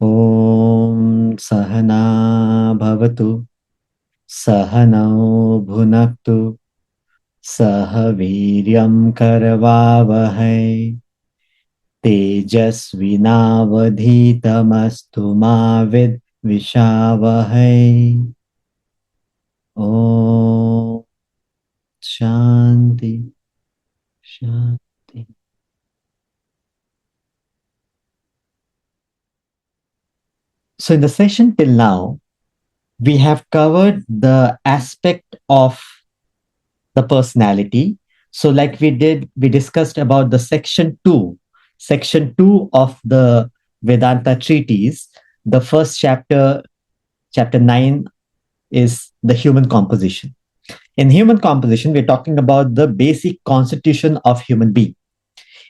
Om Sahana Bhavatu Sahanao Bhunaktu Sahaviryam Karavavahai Tejasvinavadhitamastu ma vidvishavahai. Om Shanti Shanti. So in the session till now, we have covered the aspect of the personality. So like we discussed about the section 2 of the Vedanta treatise. The first chapter, chapter 9, is the human composition. In human composition, we're talking about the basic constitution of human being,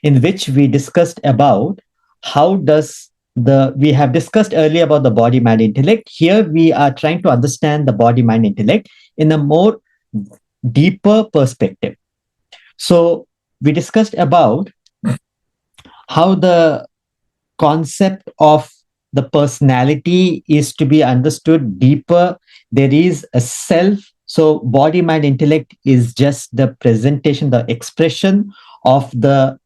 in which we discussed about how does we have discussed earlier about the body mind intellect. Here we are trying to understand the body mind intellect in a more deeper perspective. So we discussed about how the concept of the personality is to be understood deeper. There is a self. So body mind intellect is just the presentation, the expression of the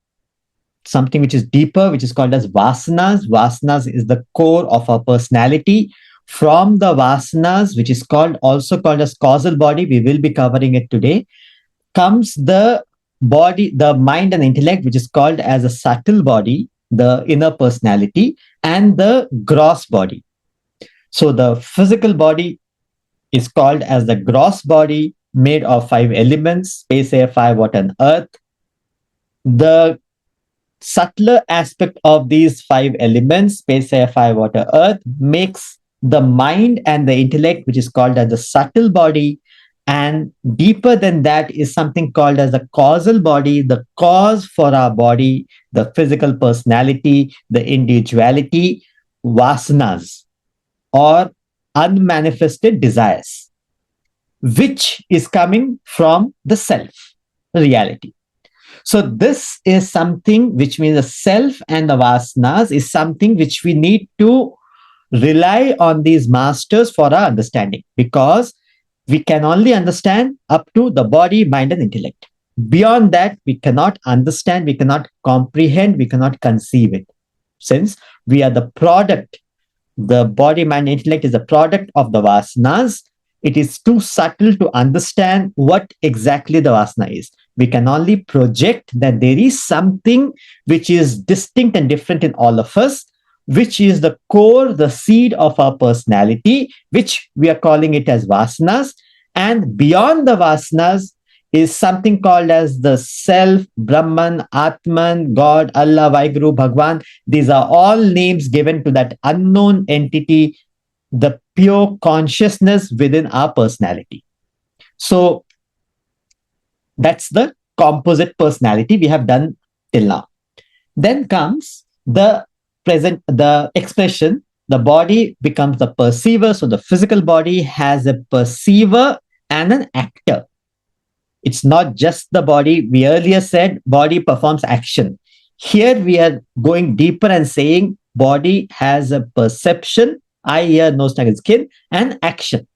something which is deeper, which is called as vasanas. Vasanas is the core of our personality. From the vasanas, which is also called as causal body, we will be covering it today, comes the body, the mind and intellect, which is called as a subtle body, the inner personality, and the gross body. So the physical body is called as the gross body, made of 5 elements: space, air, fire, water, and earth. The subtler aspect of these 5 elements, space, air, fire, water, earth, makes the mind and the intellect, which is called as the subtle body. And deeper than that is something called as the causal body, the cause for our body, the physical personality, the individuality, vasanas, or unmanifested desires, which is coming from the self reality. So this is something which means the self and the vasanas is something which we need to rely on these masters for our understanding, because we can only understand up to the body, mind, and intellect. Beyond that, we cannot understand, we cannot comprehend, we cannot conceive it. Since we are the product, the body, mind, intellect is a product of the vasanas. It is too subtle to understand what exactly the vasana is. We can only project that there is something which is distinct and different in all of us, which is the core, the seed of our personality, which we are calling it as vasanas. And beyond the vasanas is something called as the self, Brahman, Atman, God, Allah, Vaheguru, Bhagwan. These are all names given to that unknown entity, the pure consciousness within our personality. So that's the composite personality we have done till now. Then comes the expression, the body becomes the perceiver. So the physical body has a perceiver and an actor. It's not just the body. We earlier said body performs action. Here we are going deeper and saying body has a perception, eye, ear, nose, tongue, and skin, and action.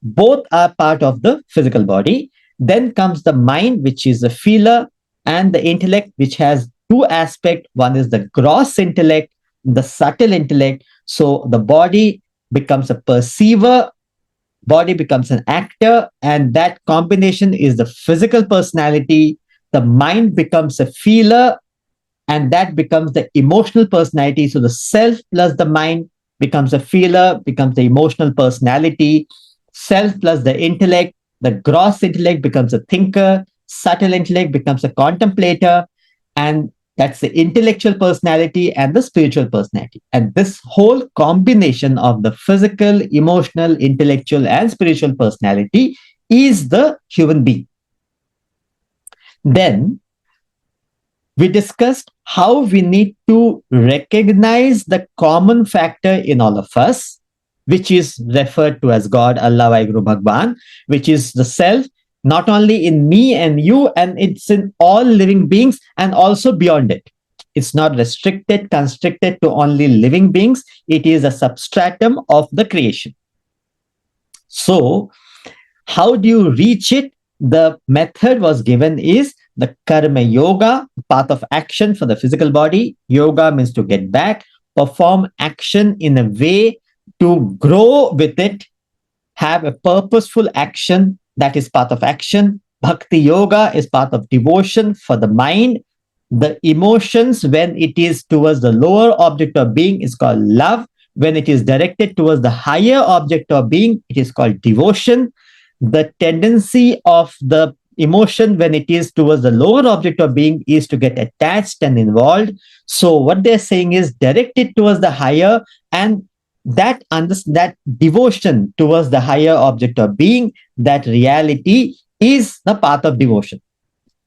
Both are part of the physical body. Then comes the mind, which is a feeler, and the intellect, which has 2 aspects. One is the gross intellect, the subtle intellect. So the body becomes a perceiver, body becomes an actor, and that combination is the physical personality. The mind becomes a feeler, and that becomes the emotional personality. So the self plus the mind becomes a feeler, becomes the emotional personality. Self plus the intellect, the gross intellect becomes a thinker, subtle intellect becomes a contemplator, and that's the intellectual personality and the spiritual personality. And this whole combination of the physical, emotional, intellectual, and spiritual personality is the human being. Then we discussed how we need to recognize the common factor in all of us, which is referred to as God, Allah, Vaheguru, Bhagwan, which is the self, not only in me and you, and it's in all living beings and also beyond it. It's not restricted, constricted to only living beings. It is a substratum of the creation. So, how do you reach it? The method was given is the karma yoga, path of action for the physical body. Yoga means to get back, perform action in a way to grow with it, have a purposeful action, that is path of action. Bhakti yoga is path of devotion for the mind. The emotions, when it is towards the lower object of being, is called love. When it is directed towards the higher object of being, it is called devotion. The tendency of the emotion when it is towards the lower object of being is to get attached and involved. So what they're saying is direct it towards the higher, and that devotion towards the higher object of being, that reality is the path of devotion.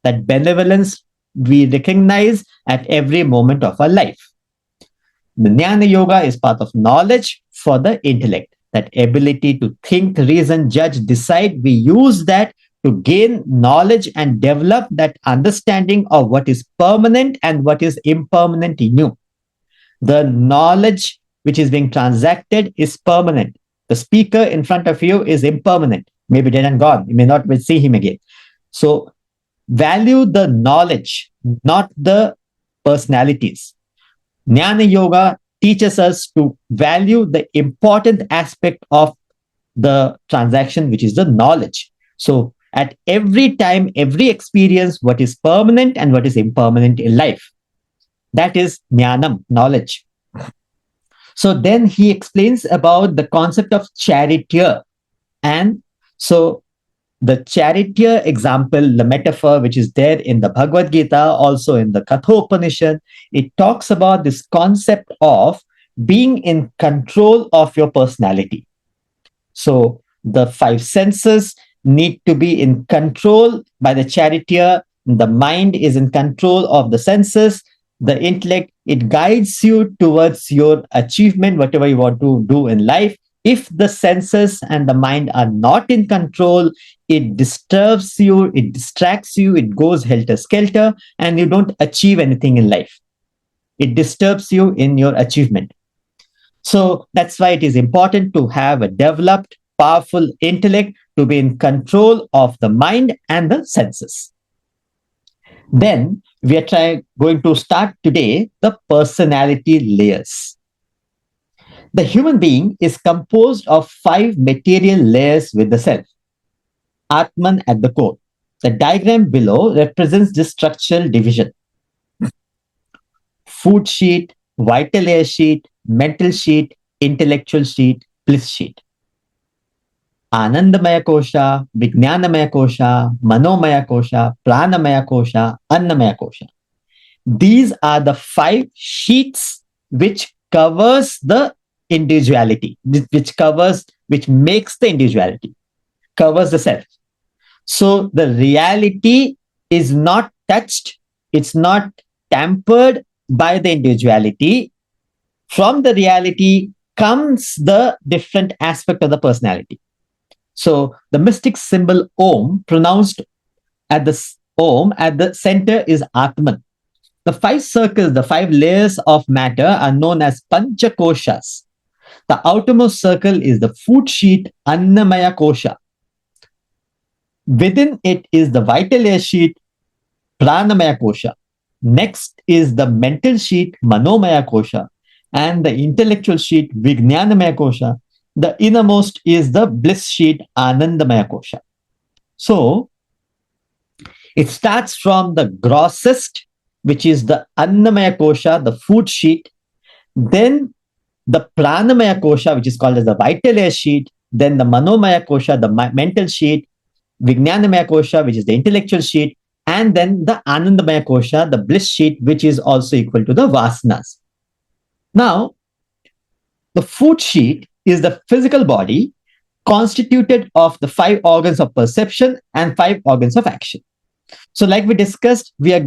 That benevolence we recognize at every moment of our life. The Jnana Yoga is path of knowledge for the intellect. That ability to think, reason, judge, decide, we use that to gain knowledge and develop that understanding of what is permanent and what is impermanent in you. The knowledge which is being transacted is permanent. The speaker in front of you is impermanent, maybe dead and gone. You may not see him again. So value the knowledge, not the personalities. Jnana Yoga teaches us to value the important aspect of the transaction, which is the knowledge. So at every time, every experience, what is permanent and what is impermanent in life. That is Jnanam, knowledge. So then he explains about the concept of charioteer. And so the charioteer example, the metaphor which is there in the Bhagavad Gita, also in the Kathopanishad, it talks about this concept of being in control of your personality. So the five senses need to be in control by the charioteer. The mind is in control of the senses. The intellect, it guides you towards your achievement, whatever you want to do in life. If the senses and the mind are not in control, it disturbs you, it distracts you, it goes helter-skelter, and you don't achieve anything in life. It disturbs you in your achievement. So that's why it is important to have a developed, powerful intellect to be in control of the mind and the senses. Then we are going to start today the personality layers. The human being is composed of 5 material layers with the self. Atman at the core. The diagram below represents this structural division. Food sheet, vital air sheet, mental sheet, intellectual sheet, bliss sheet. Anandamaya kosha, Vijnanamaya kosha, Manomaya kosha, Pranamaya kosha, Annamaya kosha. These are the 5 sheets which covers the individuality, which makes the individuality, covers the self. So the reality is not touched, it's not tampered by the individuality. From the reality comes the different aspect of the personality. So the mystic symbol Om, pronounced at the Om, at the center is Atman. The 5 circles, the 5 layers of matter are known as Panchakoshas. The outermost circle is the food sheet, Annamaya kosha. Within it is the vital air sheet, Pranamaya kosha. Next is the mental sheet, Manomaya kosha. And the intellectual sheet, Vijnanamaya kosha. The innermost is the bliss sheet, Anandamaya kosha. So it starts from the grossest, which is the Annamaya kosha, the food sheet. Then the Pranamaya kosha, which is called as the vital air sheet. Then the Manomaya kosha, the mental sheet. Vijnanamaya kosha, which is the intellectual sheet. And then the Anandamaya kosha, the bliss sheet, which is also equal to the Vasanas. Now, the food sheet is the physical body constituted of the 5 organs of perception and 5 organs of action. So like we discussed, we are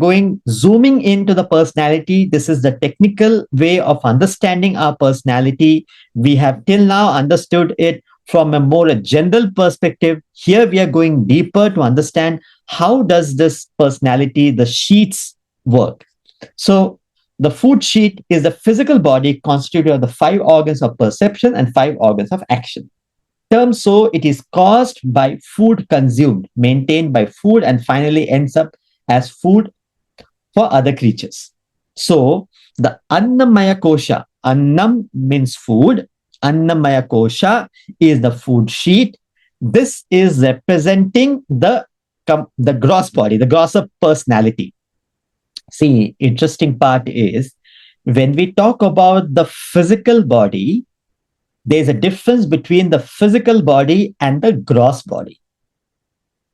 zooming into the personality. This is the technical way of understanding our personality. We have till now understood it from a more general perspective. Here we are going deeper to understand how does this personality, the sheaths, work. So the food sheath is the physical body constituted of the 5 organs of perception and 5 organs of action. Term so it is caused by food consumed, maintained by food, and finally ends up as food for other creatures. So the Annamaya Kosha, Annam means food, Annamaya Kosha is the food sheet. This is representing the gross body, the grosser personality. See, interesting part is when we talk about the physical body, there's a difference between the physical body and the gross body.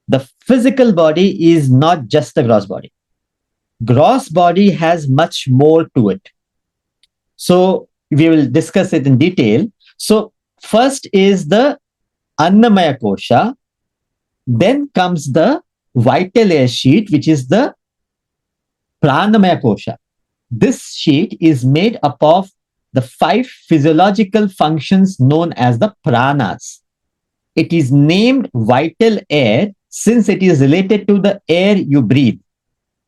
The physical body is not just the gross body. Gross body has much more to it. So we will discuss it in detail. So first is the Annamaya Kosha, then comes the vital air sheet, which is the Pranamaya Kosha. This sheet is made up of the 5 physiological functions known as the pranas. It is named vital air since it is related to the air you breathe.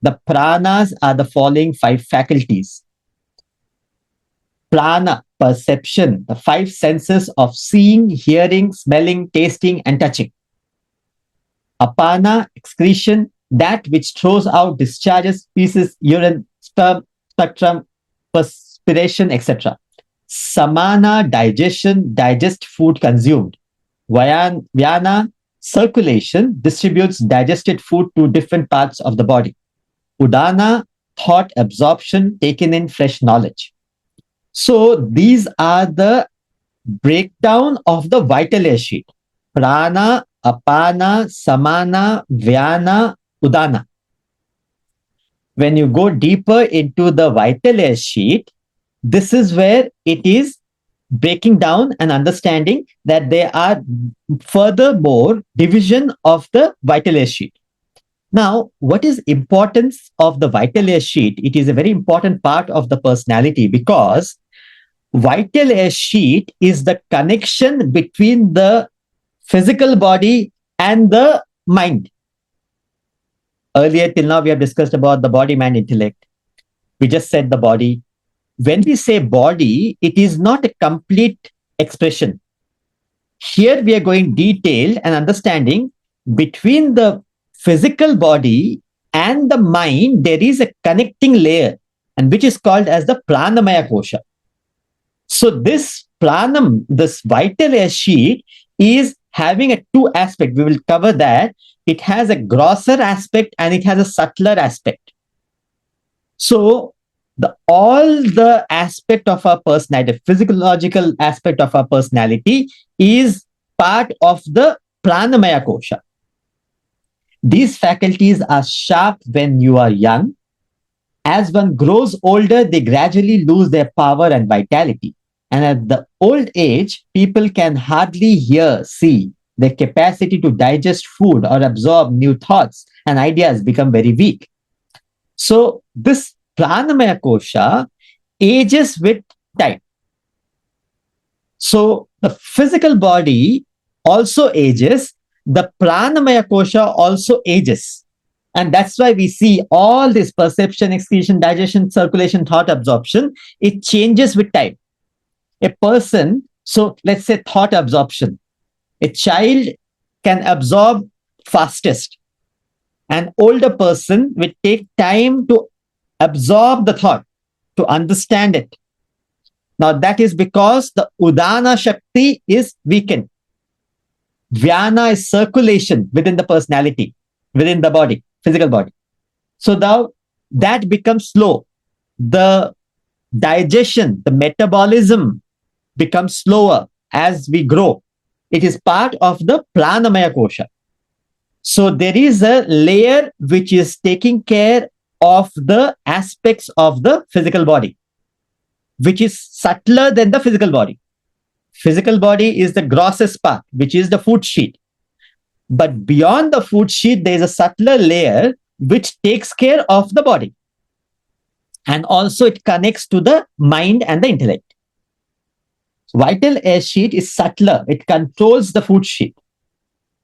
The pranas are the following 5 faculties. Prana, perception, the 5 senses of seeing, hearing, smelling, tasting, and touching. Apana, excretion, that which throws out, discharges, feces, urine, sperm, spectrum, perspiration, etc. Samana, digestion, digest food consumed. Vyana, circulation, distributes digested food to different parts of the body. Udana, thought, absorption, taken in fresh knowledge. So these are the breakdown of the vital air sheet. Prana, Apana, Samana, Vyana, Udana. When you go deeper into the vital air sheet, this is where it is breaking down and understanding that there are furthermore division of the vital air sheet. Now, what is importance of the vital air sheet? It is a very important part of the personality because vital air sheet is the connection between the physical body and the mind. Earlier till now, we have discussed about the body, mind, intellect. We just said the body. When we say body, it is not a complete expression. Here we are going detailed and understanding between the physical body and the mind, there is a connecting layer, and which is called as the Pranamaya Kosha. So this pranam, this vital air sheet is having a 2 aspect. We will cover that. It has a grosser aspect and it has a subtler aspect. So all the aspect of our personality, the physiological aspect of our personality is part of the Pranamaya Kosha. These faculties are sharp when you are young. As one grows older, they gradually lose their power and vitality. And at the old age, people can hardly hear, see. Their capacity to digest food or absorb new thoughts and ideas become very weak. So this Pranamaya Kosha ages with time. So the physical body also ages. The Pranamaya Kosha also ages. And that's why we see all this perception, excretion, digestion, circulation, thought, absorption. It changes with time. A person, so let's say thought absorption. A child can absorb fastest. An older person will take time to absorb the thought, to understand it. Now that is because the Udana Shakti is weakened. Vyana is circulation within the personality, within the body, physical body. So now that becomes slow. The digestion, the metabolism becomes slower as we grow. It is part of the Pranamaya Kosha. So there is a layer which is taking care of the aspects of the physical body, which is subtler than the physical body. Physical body is the grossest part, which is the food sheet. But beyond the food sheet, there is a subtler layer which takes care of the body. And also it connects to the mind and the intellect. Vital air sheet is subtler. It controls the food sheet.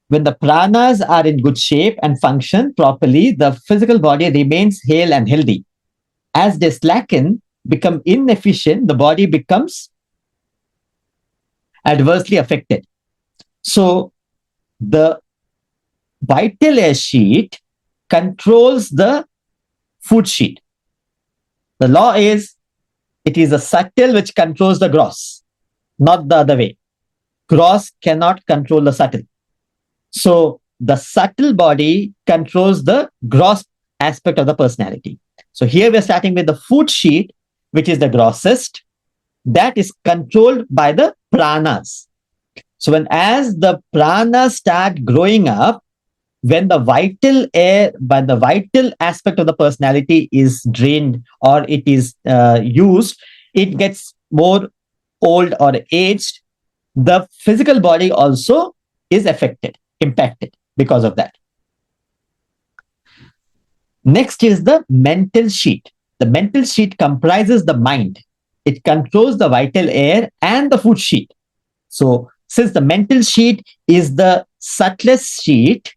When the pranas are in good shape and function properly, the physical body remains hale and healthy. As they slacken, become inefficient, the body becomes adversely affected. So the vital air sheet controls the food sheet. The law is it is a subtle which controls the gross, not the other way. Gross cannot control the subtle. So the subtle body controls the gross aspect of the personality. So here we're starting with the food sheet, which is the grossest, that is controlled by the pranas. So as the pranas start growing up, when the vital air, when the vital aspect of the personality is drained or it is used, it gets more old or aged. The physical body also is affected, impacted because of that. Next is the mental sheet. The mental sheet comprises the mind. It controls the vital air and the food sheet. So since the mental sheet is the subtlest sheet,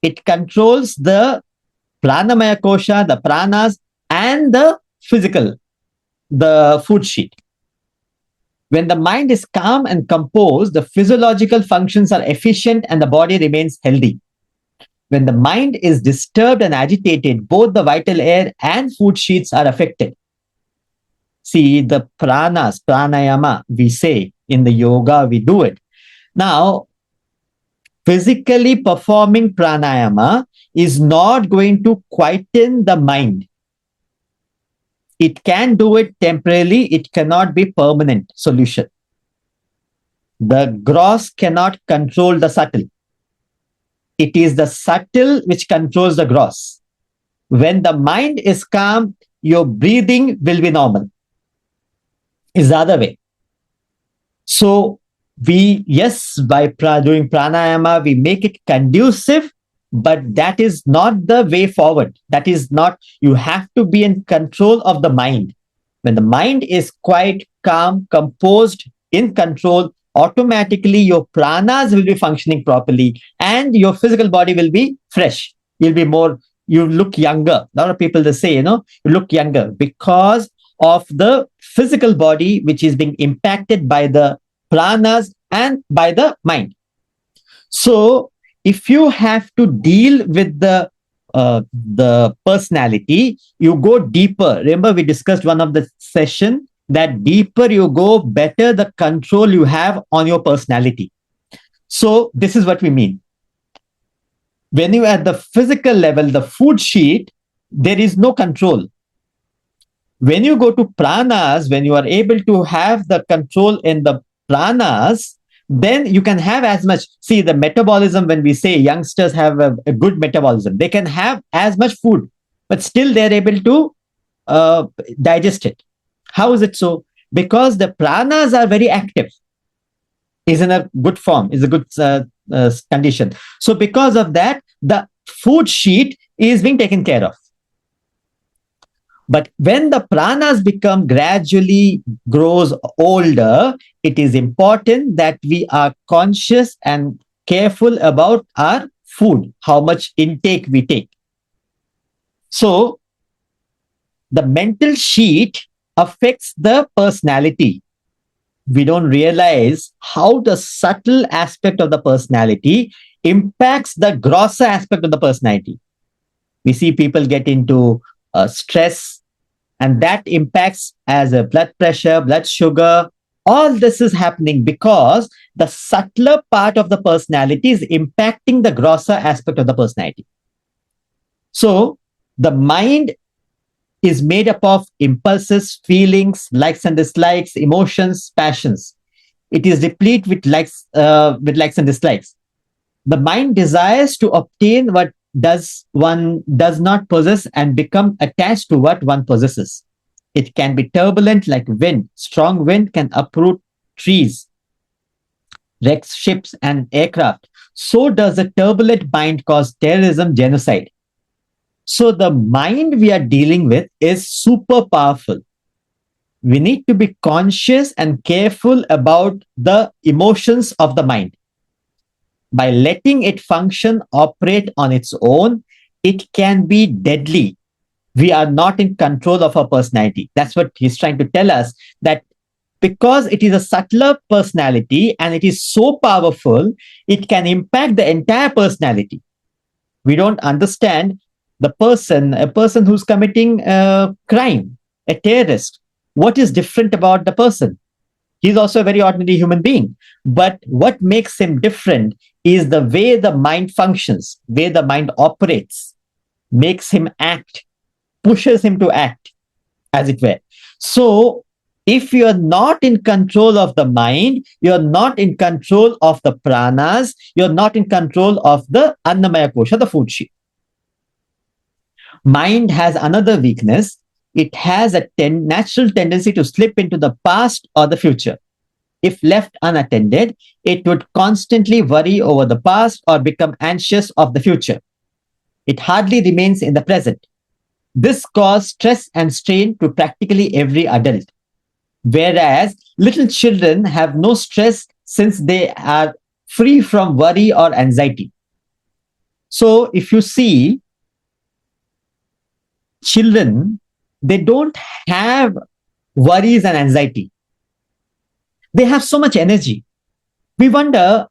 it controls the pranamaya kosha, the pranas, and the physical, the food sheet. When the mind is calm and composed, the physiological functions are efficient and the body remains healthy. When the mind is disturbed and agitated, both the vital air and food sheets are affected. See, the pranas, pranayama, we say in the yoga, we do it. Now, physically performing pranayama is not going to quieten the mind. It can do it temporarily, it cannot be permanent solution. The gross cannot control the subtle. It is the subtle which controls the gross. When the mind is calm, your breathing will be normal. Is the other way. So yes, by doing pranayama, we make it conducive, but that is not the way forward. That is not, you have to be in control of the mind. When the mind is quite calm, composed, in control, automatically your pranas will be functioning properly and your physical body will be fresh. You'll be more, you look younger. A lot of people, they say, you look younger because of the physical body which is being impacted by the pranas and by the mind. So if you have to deal with the personality, you go deeper. Remember, we discussed one of the session that deeper you go, better the control you have on your personality. So this is what we mean. When you are at the physical level, the food sheet, there is no control. When you go to pranas, when you are able to have the control in the pranas, then you can have as much. See, the metabolism, when we say youngsters have a good metabolism, they can have as much food, but still they're able to digest it. How is it so? Because the pranas are very active, is in a good form, is a good condition. So because of that, the food sheet is being taken care of. But when the pranas become gradually grows older, it is important that we are conscious and careful about our food, how much intake we take. So the mental sheet affects the personality. We don't realize how the subtle aspect of the personality impacts the grosser aspect of the personality. We see people get into stress, and that impacts as a blood pressure, blood sugar. All this is happening because the subtler part of the personality is impacting the grosser aspect of the personality. So the mind is made up of impulses, feelings, likes and dislikes, emotions, passions. It is replete with likes and dislikes. The mind desires to obtain what one does not possess and become attached to what one possesses. It can be turbulent like wind. Strong wind can uproot trees, wreck ships and aircraft. So does a turbulent mind cause terrorism, genocide. So the mind we are dealing with is super powerful. We need to be conscious and careful about the emotions of the mind. By letting it function, operate on its own, it can be deadly. We are not in control of our personality. That's what he's trying to tell us, that because it is a subtler personality and it is so powerful, it can impact the entire personality. We don't understand a person who's committing a crime, a terrorist. What is different about the person? He's also a very ordinary human being. But what makes him different is the way the mind functions, way the mind operates, makes him act, pushes him to act, as it were. So, if you're not in control of the mind, you're not in control of the pranas, you're not in control of the Annamaya Kosha, the food sheet. Mind has another weakness. It has a natural tendency to slip into the past or the future. If left unattended, it would constantly worry over the past or become anxious of the future. It hardly remains in the present. This causes stress and strain to practically every adult. Whereas little children have no stress since they are free from worry or anxiety. So if you see children, they don't have worries and anxiety. They have so much energy. We wonder,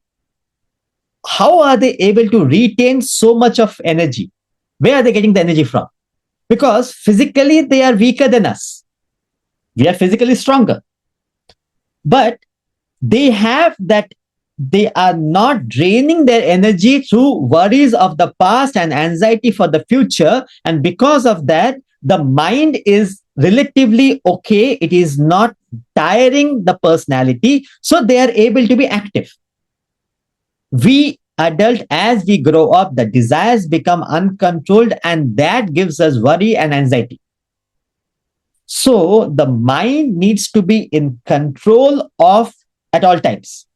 how are they able to retain so much of energy? Where are they getting the energy from? Because physically they are weaker than us. We are physically stronger. But they have that, they are not draining their energy through worries of the past and anxiety for the future. And because of that, the mind is relatively okay. It is not tiring the personality. So they are able to be active. We adult, as we grow up, the desires become uncontrolled, and that gives us worry and anxiety. So the mind needs to be in control of at all times.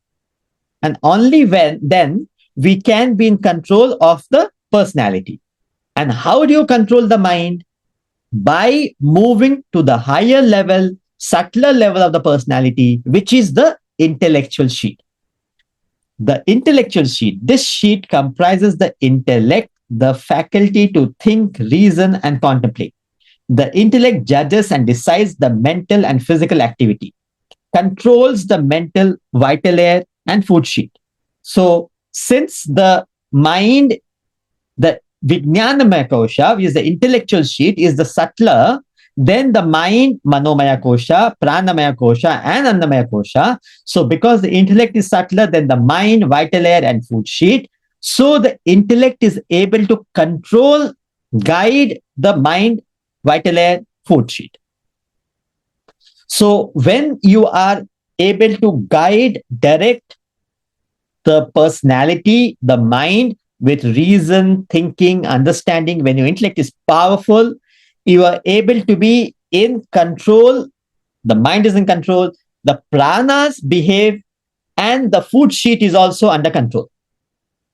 And only when then we can be in control of the personality. And how do you control the mind? By moving to the higher level, subtler level of the personality, which is the intellectual sheath. The intellectual sheath, this sheath comprises the intellect, the faculty to think, reason, and contemplate. The intellect judges and decides the mental and physical activity, controls the mental vital air and food sheet. So, since the mind, the Vijnanamaya Kosha, which is the intellectual sheet, is the subtler, then the mind, Manomaya Kosha, Pranamaya Kosha, and Annamaya Kosha. So, because the intellect is subtler than the mind, vital air, and food sheet, so the intellect is able to control, guide the mind, vital air, food sheet. So, when you are able to guide, direct the personality, the mind with reason, thinking, understanding, when your intellect is powerful, you are able to be in control. The mind is in control. The pranas behave, and the food sheet is also under control.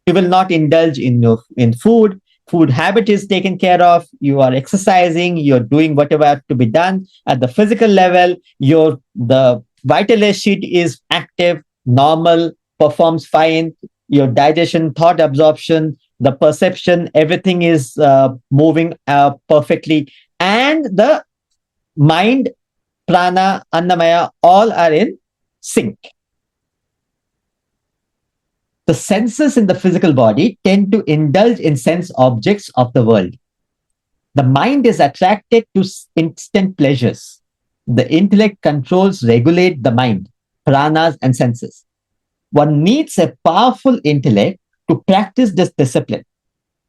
You will not indulge in food. Food habit is taken care of. You are exercising. You're doing whatever has to be done at the physical level. The vital air sheet is active, normal, performs fine. Your digestion, thought absorption, the perception, everything is moving perfectly. And the mind, prana, annamaya, all are in sync. The senses in the physical body tend to indulge in sense objects of the world. The mind is attracted to instant pleasures. The intellect controls, regulate the mind, pranas, and senses. One needs a powerful intellect to practice this discipline.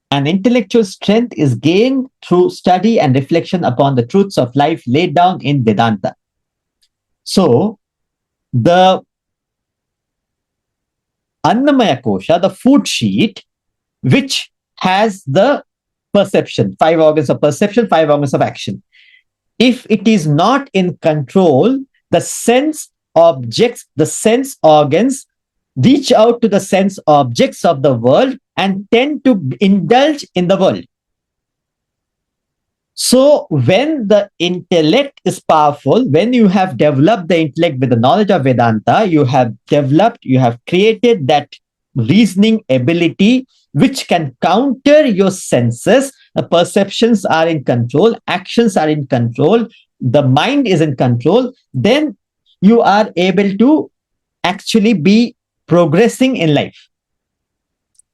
And intellectual strength is gained through study and reflection upon the truths of life laid down in Vedanta. So, the Annamaya Kosha, the food sheet, which has the perception, 5 organs of perception, 5 organs of action. If it is not in control, the sense objects, the sense organs reach out to the sense objects of the world and tend to indulge in the world. So when the intellect is powerful, when you have developed the intellect with the knowledge of Vedanta, you have created that reasoning ability which can counter your senses, the perceptions are in control, actions are in control, the mind is in control, then you are able to actually be progressing in life.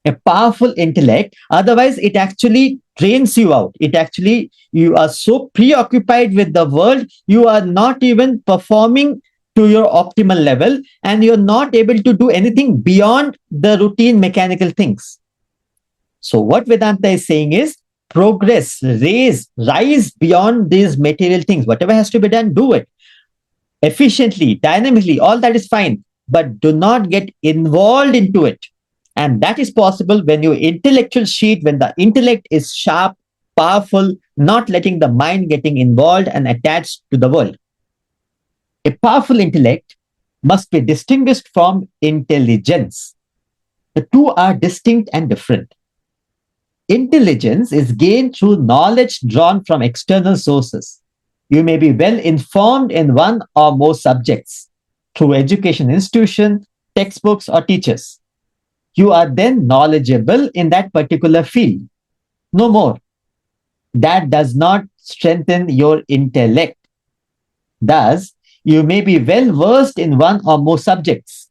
A powerful intellect, otherwise it actually drains you out. It actually, you are so preoccupied with the world, you are not even performing to your optimal level, and you're not able to do anything beyond the routine mechanical things. So what Vedanta is saying is progress, rise beyond these material things. Whatever has to be done, do it efficiently, dynamically, all that is fine, but do not get involved into it. And that is possible when your intellectual sheath, when the intellect is sharp, powerful, not letting the mind getting involved and attached to the world. A powerful intellect must be distinguished from intelligence. The two are distinct and different. Intelligence is gained through knowledge drawn from external sources. You may be well informed in one or more subjects through education institution, textbooks, or teachers. You are then knowledgeable in that particular field. No more. That does not strengthen your intellect. Thus, you may be well versed in one or more subjects,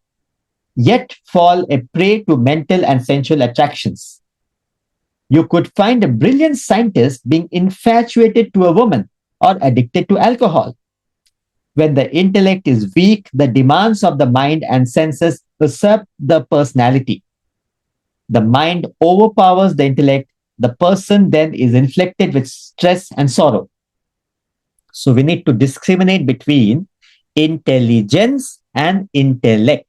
yet fall a prey to mental and sensual attractions. You could find a brilliant scientist being infatuated to a woman or addicted to alcohol. When the intellect is weak, the demands of the mind and senses usurp the personality. The mind overpowers the intellect. The person then is inflicted with stress and sorrow. So we need to discriminate between intelligence and intellect.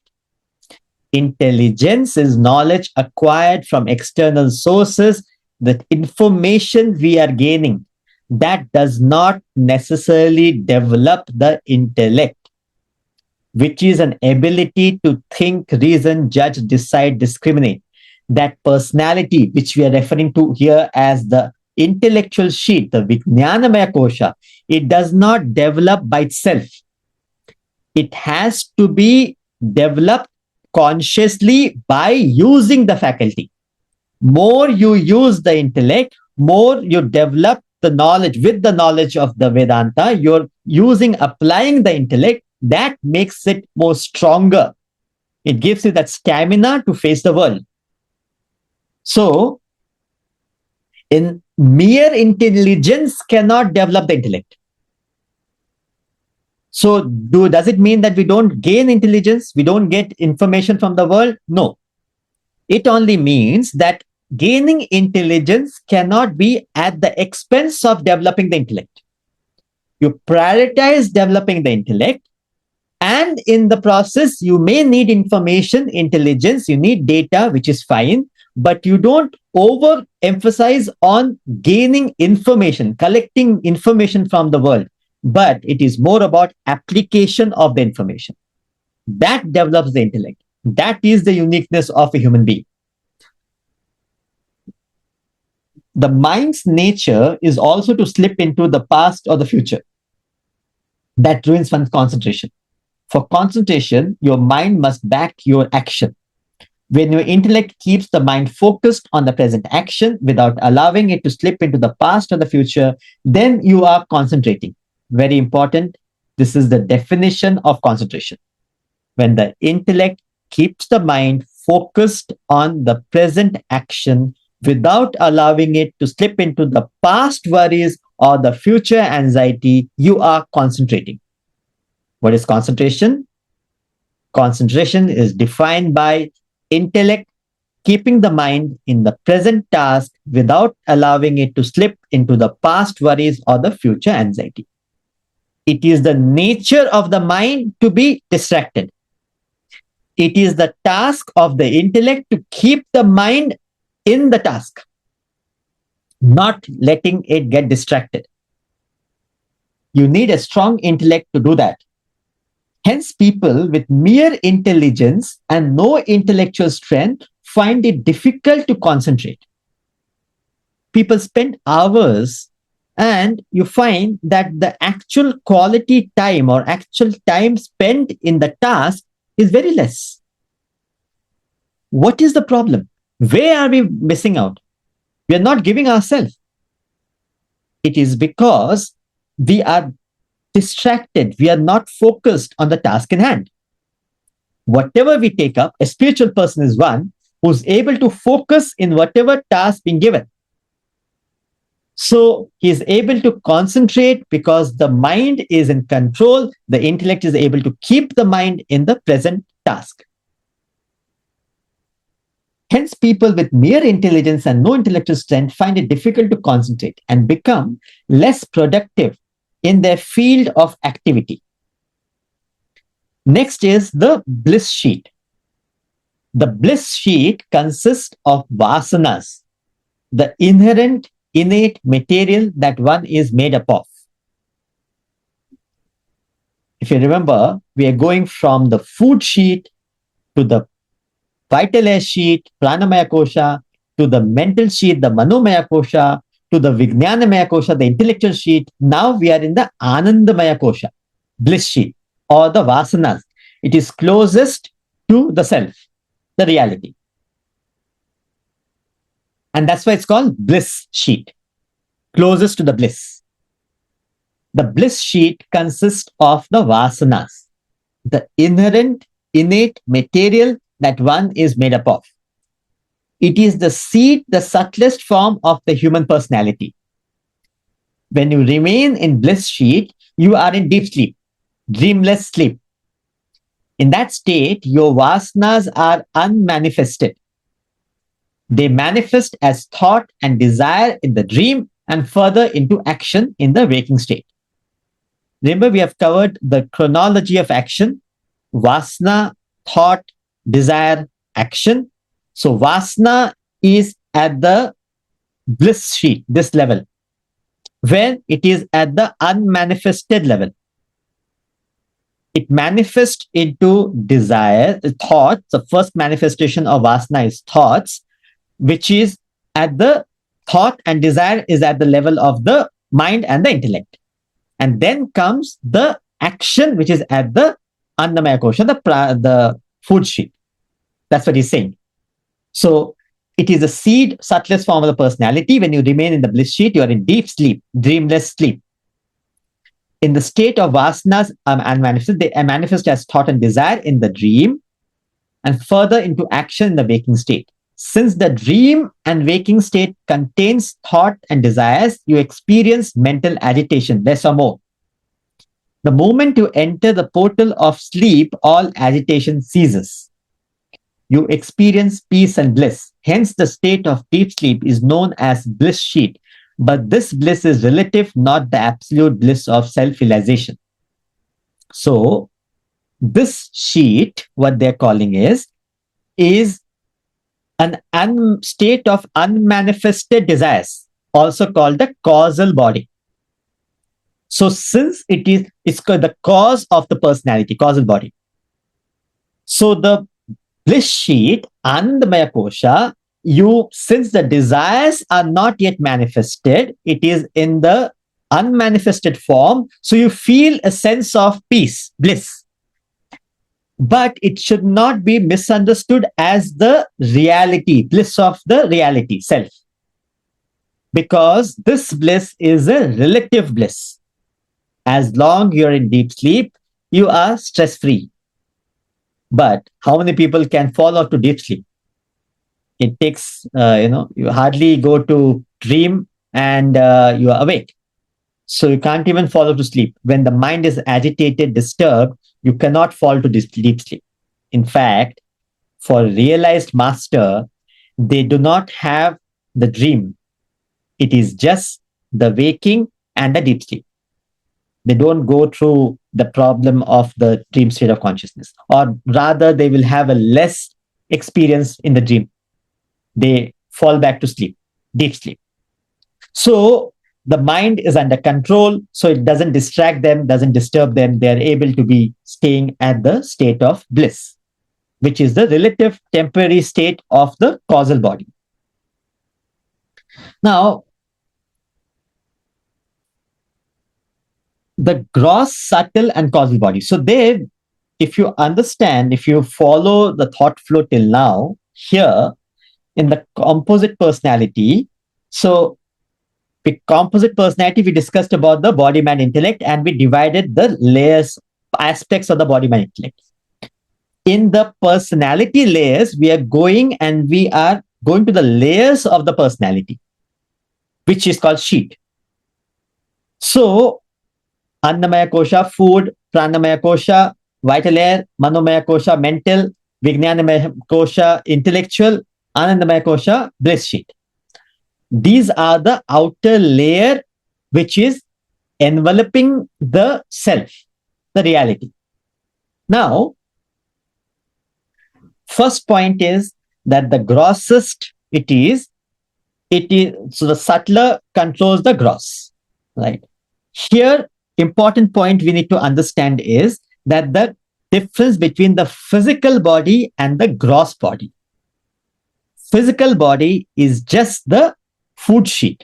Intelligence is knowledge acquired from external sources, the information we are gaining. That does not necessarily develop the intellect, which is an ability to think, reason, judge, decide, discriminate. That personality, which we are referring to here as the intellectual sheath, the Vijnanamaya Kosha, it does not develop by itself. It has to be developed consciously by using the faculty. More you use the intellect, more you develop the knowledge. With the knowledge of the Vedanta, you're applying the intellect, that makes it more stronger. It gives you that stamina to face the world. So, in mere intelligence cannot develop the intellect. So, does it mean that we don't gain intelligence? We don't get information from the world? No. It only means that gaining intelligence cannot be at the expense of developing the intellect. You prioritize developing the intellect, and in the process, you may need information, intelligence, you need data, which is fine, but you don't overemphasize on gaining information, collecting information from the world, but it is more about application of the information. That develops the intellect. That is the uniqueness of a human being. The mind's nature is also to slip into the past or the future. That ruins one's concentration. For concentration, your mind must back your action. When your intellect keeps the mind focused on the present action without allowing it to slip into the past or the future, then you are concentrating. Very important. This is the definition of concentration. When the intellect keeps the mind focused on the present action without allowing it to slip into the past worries or the future anxiety, you are concentrating. What is concentration? Concentration is defined by intellect keeping the mind in the present task without allowing it to slip into the past worries or the future anxiety. It is the nature of the mind to be distracted. It is the task of the intellect to keep the mind in the task, not letting it get distracted. You need a strong intellect to do that. Hence, people with mere intelligence and no intellectual strength find it difficult to concentrate. People spend hours and you find that the actual quality time or actual time spent in the task is very less. What is the problem? Where are we missing out? We are not giving ourselves. It is because we are distracted. We are not focused on the task in hand. Whatever we take up, a spiritual person is one who's able to focus in whatever task being given. So he is able to concentrate because the mind is in control. The intellect is able to keep the mind in the present task. Hence, people with mere intelligence and no intellectual strength find it difficult to concentrate and become less productive in their field of activity. Next is the bliss sheet. The bliss sheet consists of vasanas, the inherent, innate material that one is made up of. If you remember, we are going from the food sheet to the vital air sheet, pranamaya kosha, to the mental sheet, the manomaya kosha, to the vijnanamaya kosha, the intellectual sheet. Now we are in the anandamaya kosha, bliss sheet, or the vasanas. It is closest to the self, the reality. And that's why it's called bliss sheet, closest to the bliss. The bliss sheet consists of the vasanas, the inherent, innate material that one is made up of. It is the seed, the subtlest form of the human personality. When you remain in bliss sheet, you are in deep sleep, dreamless sleep. In that state, your vasanas are unmanifested. They manifest as thought and desire in the dream and further into action in the waking state. Remember, we have covered the chronology of action: vasana, thought, desire, action. So vasana is at the bliss sheet, this level, when it is at the unmanifested level. It manifests into desire, thoughts. The first manifestation of vasana is thoughts, which is at the thought and desire is at the level of the mind and the intellect. And then comes the action, which is at the annamaya kosha, the food sheet. That's what he's saying. So it is a seed, subtlest form of the personality. When you remain in the bliss sheet, you are in deep sleep, dreamless sleep. In the state of vasanas unmanifested, they manifest as thought and desire in the dream and further into action in the waking state. Since the dream and waking state contains thought and desires, you experience mental agitation, less or more. The moment you enter the portal of sleep, all agitation ceases. You experience peace and bliss. Hence, the state of deep sleep is known as bliss sheet. But this bliss is relative, not the absolute bliss of self-realization. So, this sheet, what they're calling is an state of unmanifested desires, also called the causal body. So, since it's the cause of the personality, causal body. So, the bliss sheet, Anandamaya Kosha, since the desires are not yet manifested, it is in the unmanifested form. So you feel a sense of peace, bliss. But it should not be misunderstood as the reality, bliss of the reality, self. Because this bliss is a relative bliss. As long you're in deep sleep, you are stress-free. But how many people can fall off to deep sleep? It takes, you hardly go to dream and you are awake. So you can't even fall to sleep. When the mind is agitated, disturbed, you cannot fall to deep sleep. In fact, for a realized master, they do not have the dream. It is just the waking and the deep sleep. They don't go through the problem of the dream state of consciousness. Or rather, they will have a less experience in the dream. They fall back to sleep, deep sleep. So the mind is under control, so it doesn't distract them, doesn't disturb them. They are able to be staying at the state of bliss, which is the relative temporary state of the causal body. Now, the gross, subtle, and causal body. So there, if you understand, if you follow the thought flow till now, here, in the composite personality, so composite personality, we discussed about the body, mind, intellect, and we divided the layers, aspects of the body, mind, intellect. In the personality layers, we are going to the layers of the personality, which is called sheath. So, Annamaya Kosha, food, Pranamaya Kosha, vital air, Manomaya Kosha, mental, Vijnanamaya Kosha, intellectual, Anandamaya Kosha, bliss sheath. These are the outer layer which is enveloping the self, the reality. Now, first point is that the grossest it is, so the subtler controls the gross, right? Here, important point we need to understand is that the difference between the physical body and the gross body. Physical body is just the food sheath.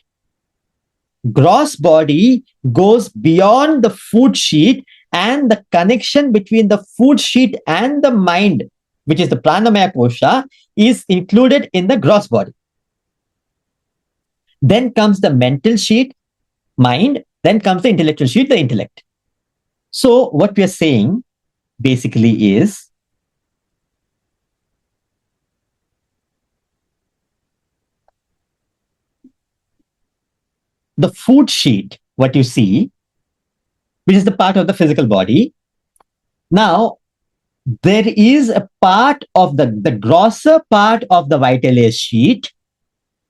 Gross body goes beyond the food sheath, and the connection between the food sheath and the mind, which is the pranamaya kosha, is included in the gross body. Then comes the mental sheath, mind, then comes the intellectual sheath, the intellect. So what we are saying basically is the food sheath, what you see, which is the part of the physical body. Now, there is a part of the grosser part of the vital air sheath.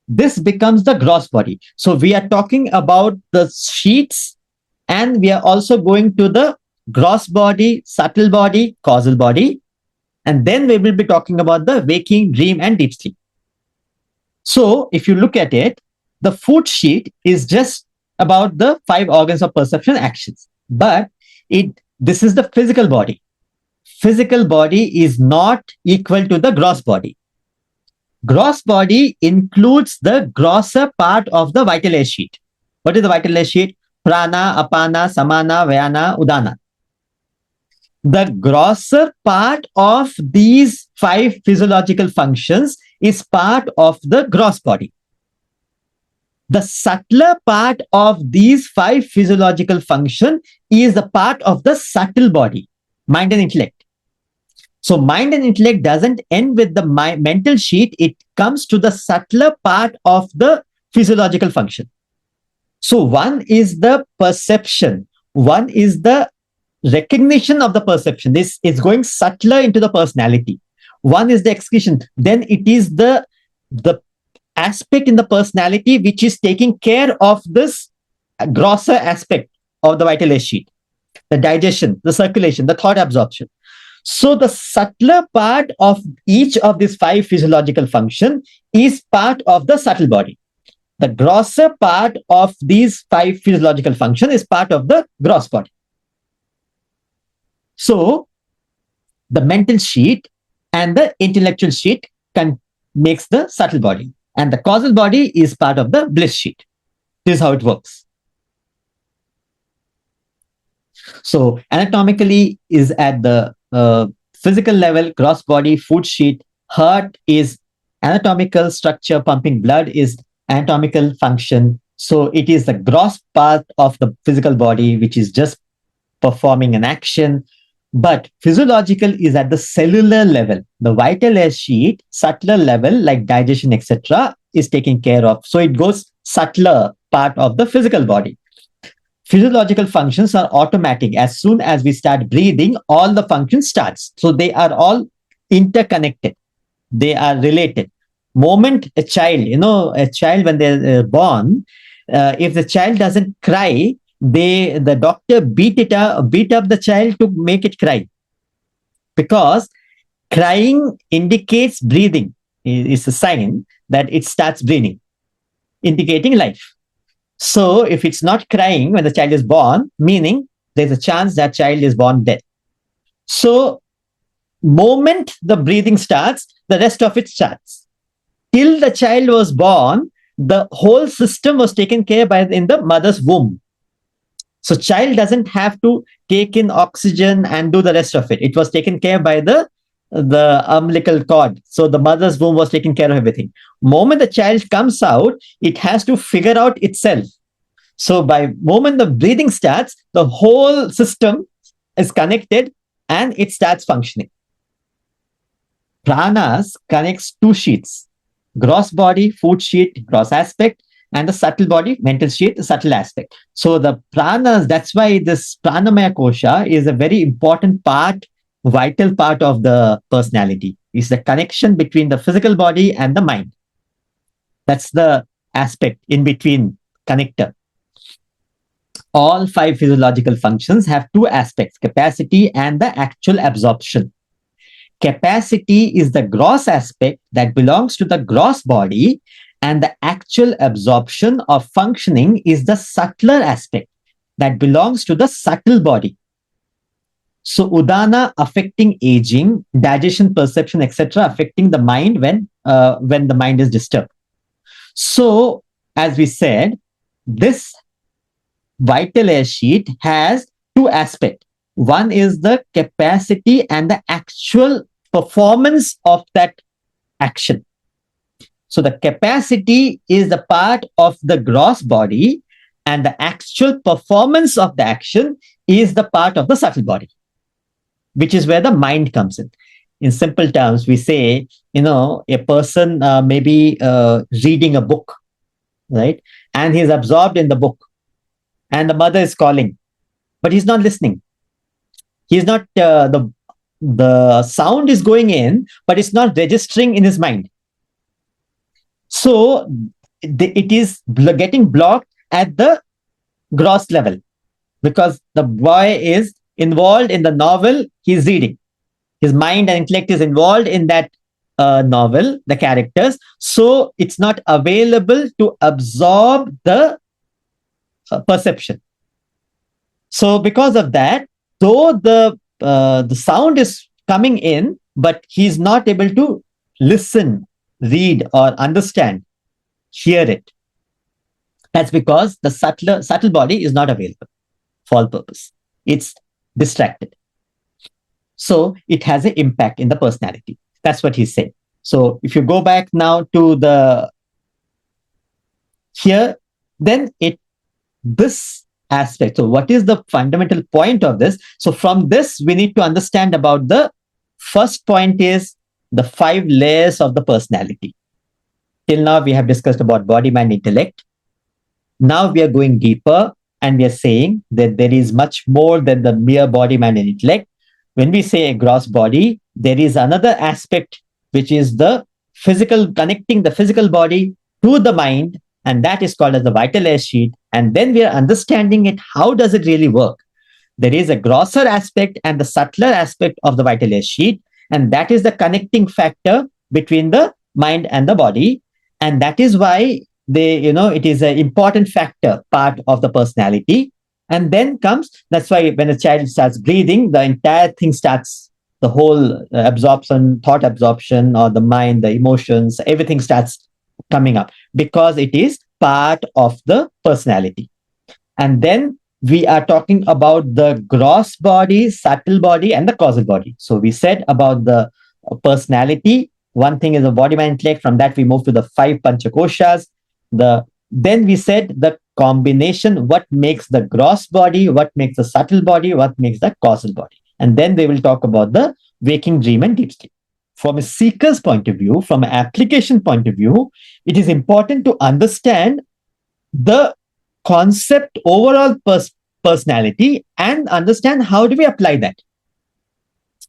This becomes the gross body. So we are talking about the sheaths, and we are also going to the gross body, subtle body, causal body, and then we will be talking about the waking, dream, and deep sleep. So if you look at it, the food sheath is just about the 5 organs of perception actions, but this is the physical body. Physical body is not equal to the gross body. Gross body includes the grosser part of the vital air sheath. What is the vital air sheath? Prana, apana, samana, vyana, udana. The grosser part of these 5 physiological functions is part of the gross body. The subtler part of these 5 physiological functions is the part of the subtle body, mind and intellect. So mind and intellect doesn't end with the mental sheath, it comes to the subtler part of the physiological function. So one is the perception, one is the recognition of the perception. This is going subtler into the personality. One is the execution. Then it is the aspect in the personality which is taking care of this grosser aspect of the vital air sheath, the digestion, the circulation, the thought absorption. So the subtler part of each of these 5 physiological functions is part of the subtle body. The grosser part of these 5 physiological functions is part of the gross body. So the mental sheath and the intellectual sheath makes the subtle body, and the causal body is part of the bliss sheath. This is how it works. So anatomically is at the physical level, gross body, food sheath. Heart is anatomical structure, pumping blood is anatomical function. So it is the gross part of the physical body which is just performing an action. But physiological is at the cellular level. The vital air sheath, subtler level like digestion, etc., is taken care of. So it goes subtler part of the physical body. Physiological functions are automatic. As soon as we start breathing, all the functions starts. So they are all interconnected. They are related. Moment a child, when they're born, if the child doesn't cry, the doctor beat up the child to make it cry, because crying indicates breathing. It's a sign that it starts breathing, indicating life. So if it's not crying when the child is born, meaning there's a chance that child is born dead. So moment the breathing starts, the rest of it starts. Till the child was born, the whole system was taken care by in the mother's womb. So child doesn't have to take in oxygen and do the rest of it. It was taken care by the umbilical cord. So the mother's womb was taking care of everything. Moment the child comes out, it has to figure out itself. So by moment the breathing starts, the whole system is connected and it starts functioning. Pranas connects two sheaths: gross body, food sheath, gross aspect, and the subtle body, mental sheath, the subtle aspect. So the pranas, that's why this pranamaya kosha is a very important part, vital part of the personality. Is the connection between the physical body and the mind. That's the aspect in between connector. All five physiological functions have two aspects: capacity and the actual absorption. Capacity is the gross aspect that belongs to the gross body, and the actual absorption of functioning is the subtler aspect that belongs to the subtle body. So udana affecting aging, digestion, perception, etc., affecting the mind when the mind is disturbed. So as we said, this vital air sheet has two aspects. One is the capacity and the actual performance of that action. So the capacity is the part of the gross body, and the actual performance of the action is the part of the subtle body, which is where the mind comes in. In simple terms, we say, a person maybe reading a book, right? And he's absorbed in the book, and the mother is calling, but he's not listening. He's not the sound is going in, but it's not registering in his mind. So it is getting blocked at the gross level because the boy is involved in the novel he's reading. His mind and intellect is involved in that novel, the characters. So it's not available to absorb the perception. So because of that, though the sound is coming in, but he's not able to listen, read, or understand, hear it. That's because the subtle body is not available for all purpose. It's distracted. So it has an impact in the personality. That's what he's saying. So if you go back now to the here, then this aspect. So what is the fundamental point of this? So from this, we need to understand about the first point is the 5 layers of the personality. Till now, we have discussed about body, mind, intellect. Now we are going deeper and we are saying that there is much more than the mere body, mind, and intellect. When we say a gross body, there is another aspect, which is the physical, connecting the physical body to the mind, and that is called as the vital air sheet. And then we are understanding it. How does it really work? There is a grosser aspect and the subtler aspect of the vital air sheet, and that is the connecting factor between the mind and the body. And that is why it is an important factor, part of the personality. And then comes, that's why when a child starts breathing, the entire thing starts, the whole absorption, thought absorption, or the mind, the emotions, everything starts coming up because it is part of the personality. And then we are talking about the gross body, subtle body, and the causal body. So we said about the personality. One thing is the body, mind, intellect. From that, we move to the 5 panchakoshas. Then we said the combination, what makes the gross body, what makes the subtle body, what makes the causal body. And then they will talk about the waking, dream, and deep sleep. From a seeker's point of view, from an application point of view, it is important to understand the concept, overall personality, and understand how do we apply that.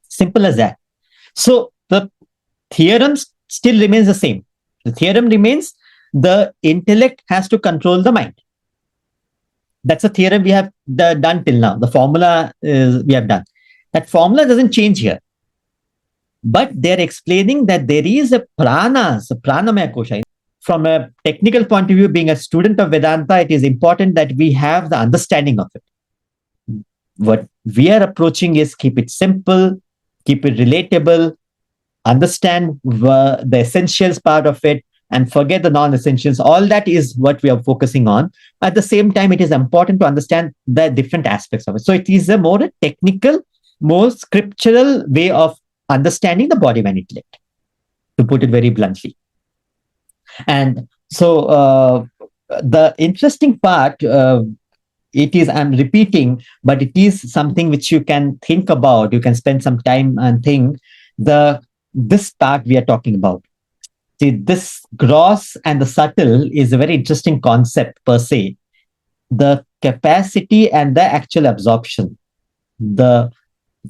Simple as that. So the theorem still remains the same. The theorem remains the intellect has to control the mind. That's a theorem we have done till now. The formula we have done. That formula doesn't change here. But they're explaining that there is a pranamaya kosha. From a technical point of view, being a student of Vedanta, it is important that we have the understanding of it. What we are approaching is keep it simple, keep it relatable, understand the essentials part of it, and forget the non-essentials. All that is what we are focusing on. At the same time, it is important to understand the different aspects of it. So it is a more technical, more scriptural way of understanding the body, mind, intellect, to put it very bluntly. And so The interesting part, it is, I'm repeating, but it is something which you can think about. You can spend some time and think. This part we are talking about. See, this gross and the subtle is a very interesting concept per se. The capacity and the actual absorption. The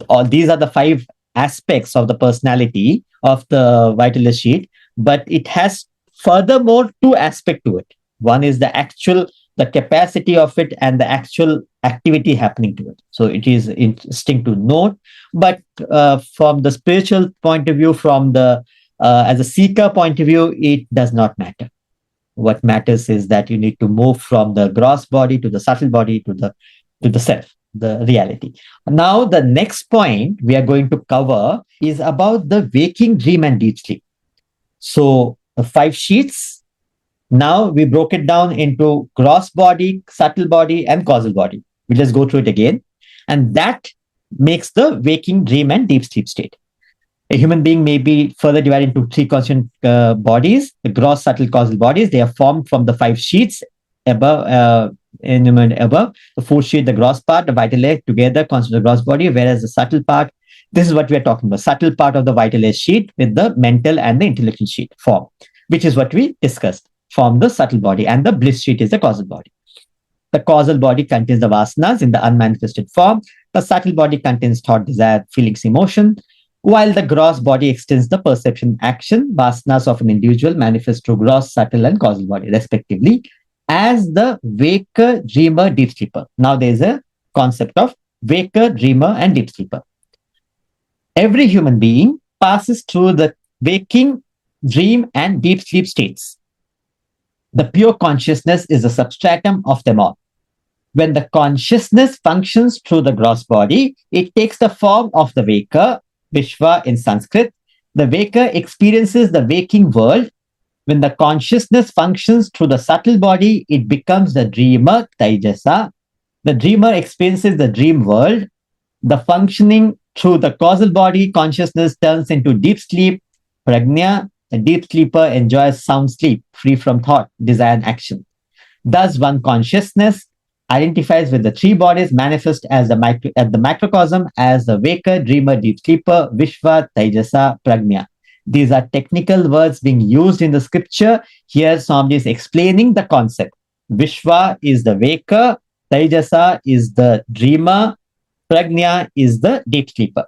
All these are the five aspects of the personality of the vitalist sheet, but it has furthermore two aspects to it. One is the capacity of it and the actual activity happening to it. So it is interesting to note. But from the spiritual point of view, from the as a seeker point of view, it does not matter. What matters is that you need to move from the gross body to the subtle body to the self, the reality. Now, the next point we are going to cover is about the waking, dream, and deep sleep. So, the five sheets. Now we broke it down into gross body, subtle body, and causal body. We'll just go through it again. And that makes the waking, dream, and deep sleep state. A human being may be further divided into three constant bodies: the gross, subtle, causal bodies. They are formed from the five sheets above, enumerated above. The fourth sheet, the gross part, the vital layer together constitute the gross body, whereas the subtle part, this is what we are talking about, subtle part of the vital layer sheet with the mental and the intellectual sheet form, which is what we discussed, from the subtle body, and the bliss sheet is the causal body. The causal body contains the vasanas in the unmanifested form. The subtle body contains thought, desire, feelings, emotion, while the gross body extends the perception, action. Vasanas of an individual manifest through gross, subtle, and causal body, respectively, as the waker, dreamer, deep sleeper. Now there is a concept of waker, dreamer, and deep sleeper. Every human being passes through the waking, dream, and deep sleep states. The pure consciousness is the substratum of them all. When the consciousness functions through the gross body, it takes the form of the waker, Vishwa in Sanskrit. The waker experiences the waking world. When the consciousness functions through the subtle body, it becomes the dreamer, Taijasa. The dreamer experiences the dream world. The functioning through the causal body, consciousness turns into deep sleep, Prajna. A deep sleeper enjoys sound sleep, free from thought, desire, and action. Thus, one consciousness identifies with the three bodies manifest as at the macrocosm as the waker, dreamer, deep sleeper, Vishwa, Taijasa, Prajna. These are technical words being used in the scripture. Here, Swamiji is explaining the concept. Vishwa is the waker, Taijasa is the dreamer, Prajna is the deep sleeper.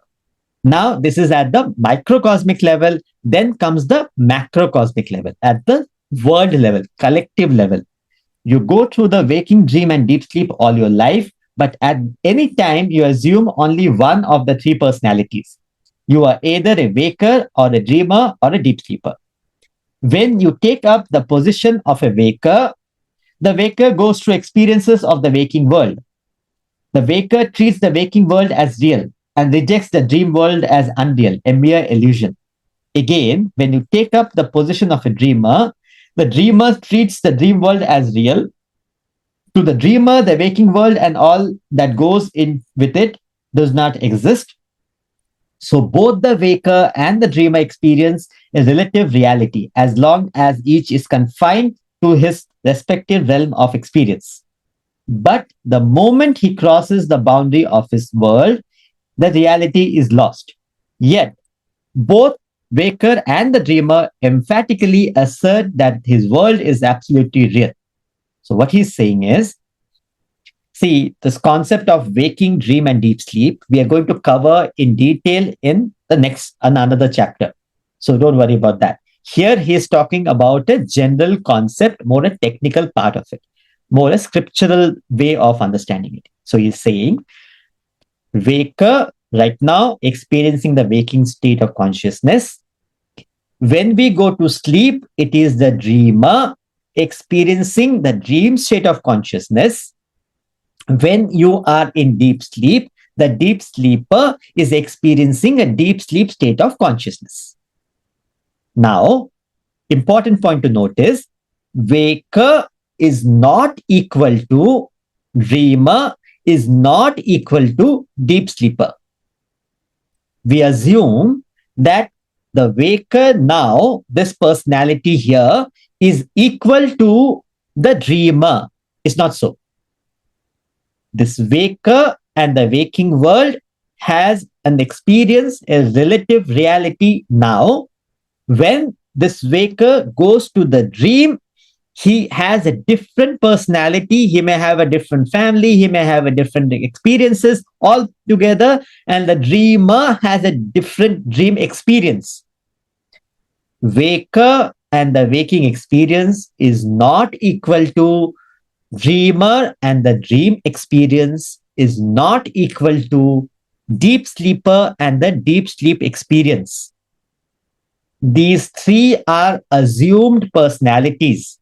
Now, this is at the microcosmic level. Then comes the macrocosmic level, at the world level, collective level. You go through the waking, dream, and deep sleep all your life, but at any time you assume only one of the three personalities. You are either a waker or a dreamer or a deep sleeper. When you take up the position of a waker, the waker goes through experiences of the waking world. The waker treats the waking world as real and rejects the dream world as unreal, a mere illusion. Again, when you take up the position of a dreamer, the dreamer treats the dream world as real. To the dreamer, the waking world and all that goes in with it does not exist. So both the waker and the dreamer experience a relative reality as long as each is confined to his respective realm of experience. But the moment he crosses the boundary of his world, the reality is lost. Yet, both waker and the dreamer emphatically assert that his world is absolutely real. So what he's saying is, see, this concept of waking, dream, and deep sleep, we are going to cover in detail in the next, another chapter. So don't worry about that. Here he is talking about a general concept, more a technical part of it, more a scriptural way of understanding it. So he's saying, waker right now experiencing the waking state of consciousness. When we go to sleep, it is the dreamer experiencing the dream state of consciousness. When you are in deep sleep, the deep sleeper is experiencing a deep sleep state of consciousness. Now, important point to note is, waker is not equal to dreamer, is not equal to deep sleeper. We assume that the waker now, this personality here, is equal to the dreamer. It's not so. This waker and the waking world has an experience, a relative reality now. When this waker goes to the dream, he has a different personality. He may have a different family. He may have a different experiences all together. And the dreamer has a different dream experience. Waker and the waking experience is not equal to dreamer, and the dream experience is not equal to deep sleeper and the deep sleep experience. These three are assumed personalities.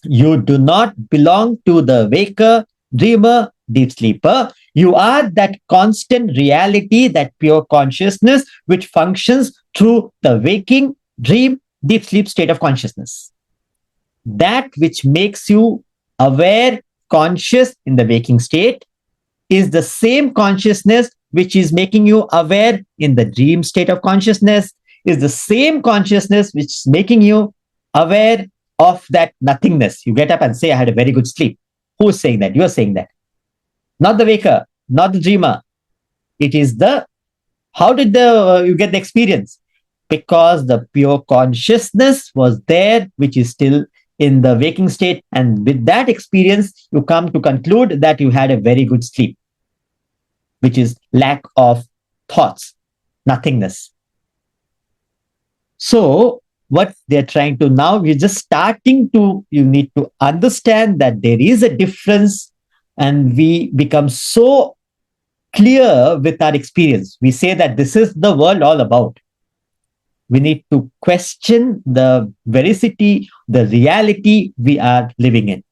You do not belong to the waker, dreamer, deep sleeper. You are that constant reality, that pure consciousness which functions through the waking, dream, deep sleep state of consciousness. That which makes you aware, conscious in the waking state is the same consciousness which is making you aware in the dream state of consciousness, is the same consciousness which is making you aware of that nothingness. You get up and say, I had a very good sleep. Who is saying that? You are saying that. Not the waker, not the dreamer. It is the, how did you get the experience? Because the pure consciousness was there, which is still in the waking state. And with that experience, you come to conclude that you had a very good sleep, which is lack of thoughts, nothingness. So what they're trying to now, we're just starting to, you need to understand that there is a difference, and we become so clear with our experience. We say that this is the world all about. We need to question the veracity, the reality we are living in.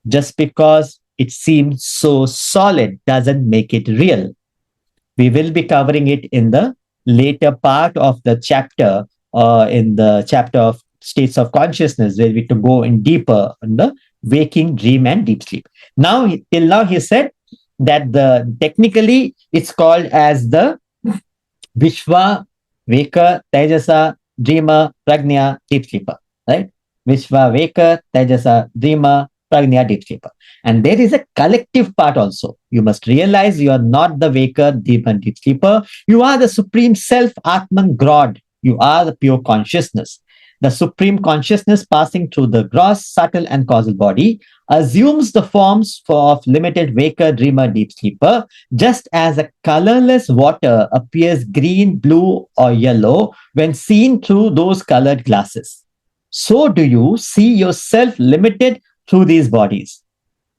Just because it seems so solid doesn't make it real. We will be covering it in the later part of the chapter, in the chapter of states of consciousness, where we to go in deeper on the waking, dream, and deep sleep. Now, till now, he said that the technically it's called as the Vishwa, Waker, Tejasa, Dreamer, Pragnya, Deep Sleeper, right? Vishwa, Waker, Tejasa, Dreamer, Pragnya, Deep Sleeper. And there is a collective part also. You must realize you are not the Waker, Dreamer, Deep Sleeper. You are the Supreme Self, Atman, God. You are the pure consciousness. The Supreme Consciousness passing through the gross, subtle, and causal body assumes the forms of limited waker, dreamer, deep sleeper, just as a colorless water appears green, blue, or yellow when seen through those colored glasses. So do you see yourself limited through these bodies.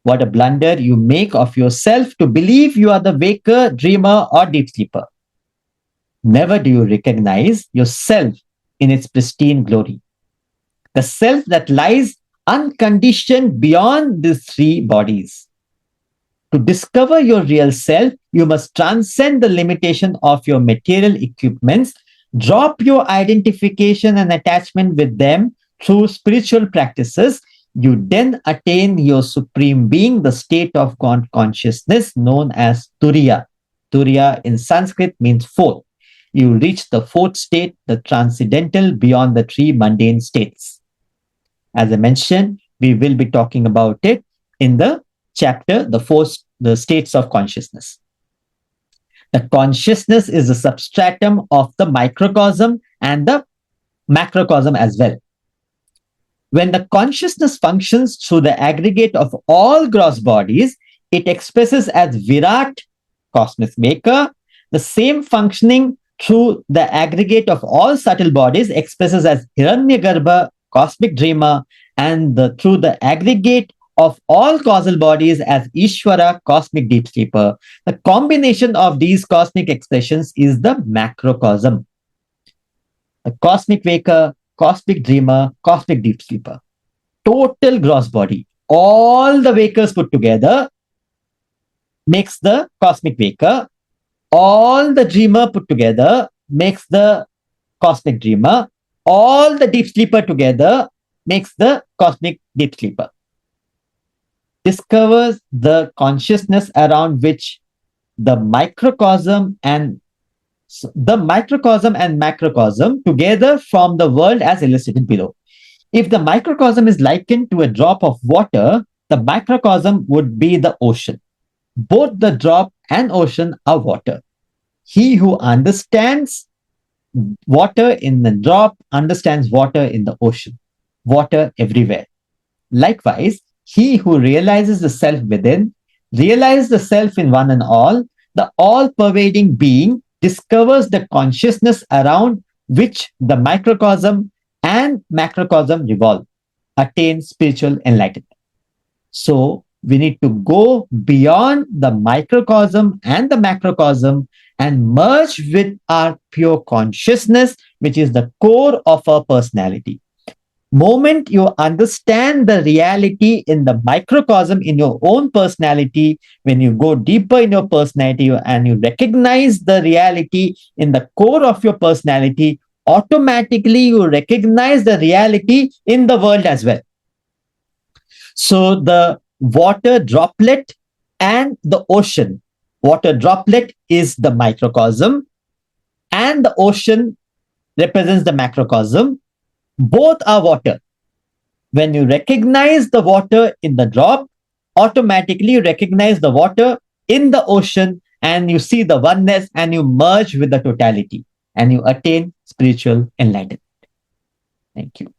What a blunder you make of yourself to believe you are the waker, dreamer, or deep sleeper. Never do you recognize yourself in its pristine glory. The self that lies unconditioned beyond these three bodies. To discover your real self, you must transcend the limitation of your material equipments, drop your identification and attachment with them through spiritual practices. You then attain your supreme being, the state of God consciousness known as Turiya. Turiya in Sanskrit means fourth. You reach the fourth state, the transcendental, beyond the three mundane states. As I mentioned, we will be talking about it in the chapter, the states of consciousness. The consciousness is the substratum of the microcosm and the macrocosm as well. When the consciousness functions through the aggregate of all gross bodies, it expresses as Virat, cosmic maker. The same functioning through the aggregate of all subtle bodies expresses as Hiranyagarbha, cosmic dreamer, and through the aggregate of all causal bodies as Ishvara, cosmic deep sleeper. The combination of these cosmic expressions is the macrocosm. The cosmic waker, cosmic dreamer, cosmic deep sleeper. Total gross body. All the wakers put together makes the cosmic waker. All the dreamer put together makes the cosmic dreamer. All the deep sleeper together makes the cosmic deep sleeper. Discovers the consciousness around which the microcosm and macrocosm together form the world as illustrated below. If the microcosm is likened to a drop of water, the macrocosm would be the ocean. Both the drop and ocean are water. He who understands water in the drop understands water in the ocean, water everywhere. Likewise, he who realizes the self within, realizes the self in one and all, the all pervading being discovers the consciousness around which the microcosm and macrocosm revolve, attains spiritual enlightenment. So we need to go beyond the microcosm and the macrocosm and merge with our pure consciousness, which is the core of our personality. Moment you understand the reality in the microcosm in your own personality, when you go deeper in your personality and you recognize the reality in the core of your personality, automatically you recognize the reality in the world as well. So the water droplet and the ocean. Water droplet is the microcosm and the ocean represents the macrocosm. Both are water. When you recognize the water in the drop, automatically you recognize the water in the ocean and you see the oneness and you merge with the totality and you attain spiritual enlightenment. Thank you.